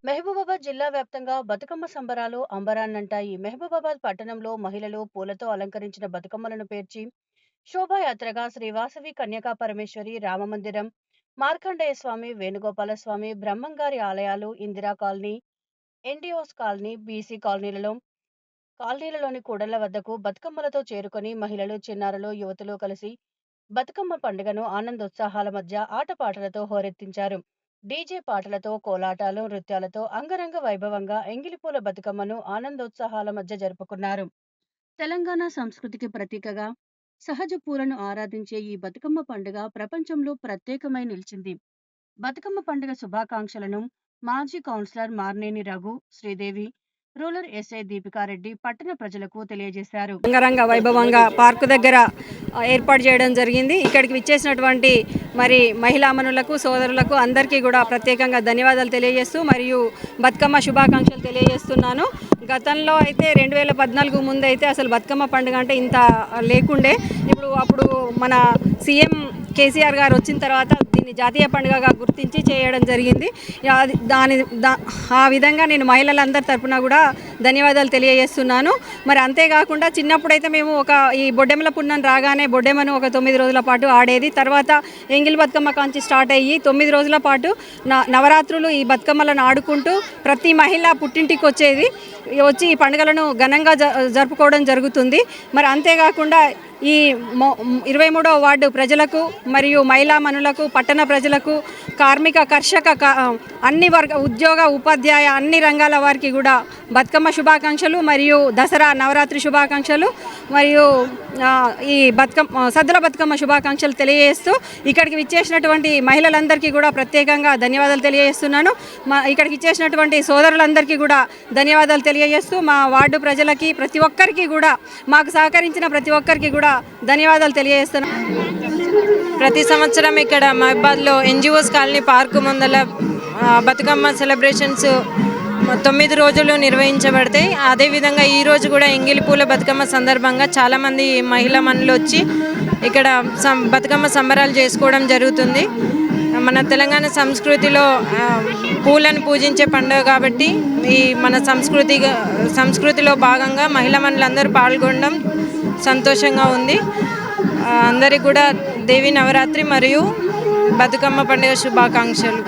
మహబూబాబాద్ జిల్లా వ్యాప్తంగా బతుకమ్మ సంబరాలు అంబరాన్నంటాయి. మహబూబాబాద్ పట్టణంలో మహిళలు పూలతో అలంకరించిన బతుకమ్మలను పేర్చి శోభాయాత్రగా శ్రీ వాసవి కన్యకా పరమేశ్వరి రామమందిరం, మార్కండేయ స్వామి, వేణుగోపాల స్వామి, బ్రహ్మంగారి ఆలయాలు, ఇందిరా కాలనీ, ఎన్డీఓస్ కాలనీ, బీసీ కాలనీలలోని కూడళ్ల వద్దకు బతుకమ్మలతో చేరుకొని మహిళలు, చిన్నారులు, యువతులు కలిసి బతుకమ్మ పండుగను ఆనందోత్సాహాల మధ్య ఆటపాటలతో హోరెత్తించారు. డీజే పాటలతో, కోలాటాలు, నృత్యాలతో అంగరంగ వైభవంగా ఎంగిలిపూల బతుకమ్మను ఆనందోత్సాహాల మధ్య జరుపుకున్నారు. తెలంగాణ సంస్కృతికి ప్రతీకగా సహజ పూలను ఆరాధించే ఈ బతుకమ్మ పండుగ ప్రపంచంలో ప్రత్యేకమై నిలిచింది. బతుకమ్మ పండుగ శుభాకాంక్షలను మాజీ councillor Marneni Raghu, Sridevi, rural SI Deepika Reddy పట్టణ ప్రజలకు తెలియజేశారు. అంగరంగ వైభవంగా పార్కు దగ్గర ఏర్పాటు చేయడం జరిగింది. ఇక్కడికి విచ్చేసినటువంటి మహిళామణులకు, సోదరులకు అందరికీ కూడా ప్రత్యేకంగా ధన్యవాదాలు తెలియజేస్తూ మరియు బతుకమ్మ శుభాకాంక్షలు తెలియజేస్తున్నాను. గతంలో అయితే 2014 ముందు అయితే అసలు బతుకమ్మ పండుగ అంటే ఇంత లేకుండే. అప్పుడు మన సీఎం కేసీఆర్ గారు వచ్చిన తర్వాత దీన్ని జాతీయ పండుగగా గుర్తించి చేయడం జరిగింది. ఆ విధంగా నేను మహిళలందరి తరపున కూడా ధన్యవాదాలు తెలియజేస్తున్నాను. మరి అంతేకాకుండా చిన్నప్పుడైతే మేము ఈ బొడ్డెమ్మల పున్నం రాగానే బొడ్డెమ్మను ఒక 9 రోజుల పాటు ఆడేది. తర్వాత ఎంగిల్ బతుకమ్మ కాంచి స్టార్ట్ అయ్యి 9 రోజుల పాటు నవరాత్రులు ఈ బతుకమ్మలను ఆడుకుంటూ ప్రతి మహిళ పుట్టింటికి వచ్చి ఈ పండుగలను ఘనంగా జరుపుకోవడం జరుగుతుంది. మరి అంతేకాకుండా ఈ 23వ వార్డు ప్రజలకు మరియు మహిళామణులకు, పట్టణ ప్రజలకు, కార్మిక, కర్షక, అన్ని ఉద్యోగ, ఉపాధ్యాయ అన్ని రంగాల వారికి కూడా బతుకమ్మ శుభాకాంక్షలు మరియు దసరా నవరాత్రి శుభాకాంక్షలు మరియు ఈ సద్దుల బతుకమ్మ శుభాకాంక్షలు తెలియజేస్తూ ఇక్కడికి విచ్చేసినటువంటి మహిళలందరికీ కూడా ప్రత్యేకంగా ధన్యవాదాలు తెలియజేస్తున్నాను. ఇక్కడికి ఇచ్చేసినటువంటి సోదరులందరికీ కూడా ధన్యవాదాలు తెలియజేస్తూ మా వార్డు ప్రజలకి ప్రతి ఒక్కరికి కూడా మాకు సహకరించిన ప్రతి ఒక్కరికి కూడా ధన్యవాదాలు తెలియజేస్తున్నాను. ప్రతి సంవత్సరం ఇక్కడ మహబాద్లో ఎన్జిఓస్ కాలనీ పార్కు ముందల బతుకమ్మ సెలబ్రేషన్స్ 9 రోజులు నిర్వహించబడతాయి. అదేవిధంగా ఈరోజు కూడా ఎంగిలిపూల బతుకమ్మ సందర్భంగా చాలామంది మహిళా మనులు వచ్చి ఇక్కడ బతుకమ్మ సంబరాలు చేసుకోవడం జరుగుతుంది. మన తెలంగాణ సంస్కృతిలో పూలను పూజించే పండుగ కాబట్టి మన సంస్కృతిలో భాగంగా మహిళా మనులందరూ పాల్గొనడం సంతోషంగా ఉంది. అందరికీ కూడా దేవి నవరాత్రి మరియు బతుకమ్మ పండుగ శుభాకాంక్షలు.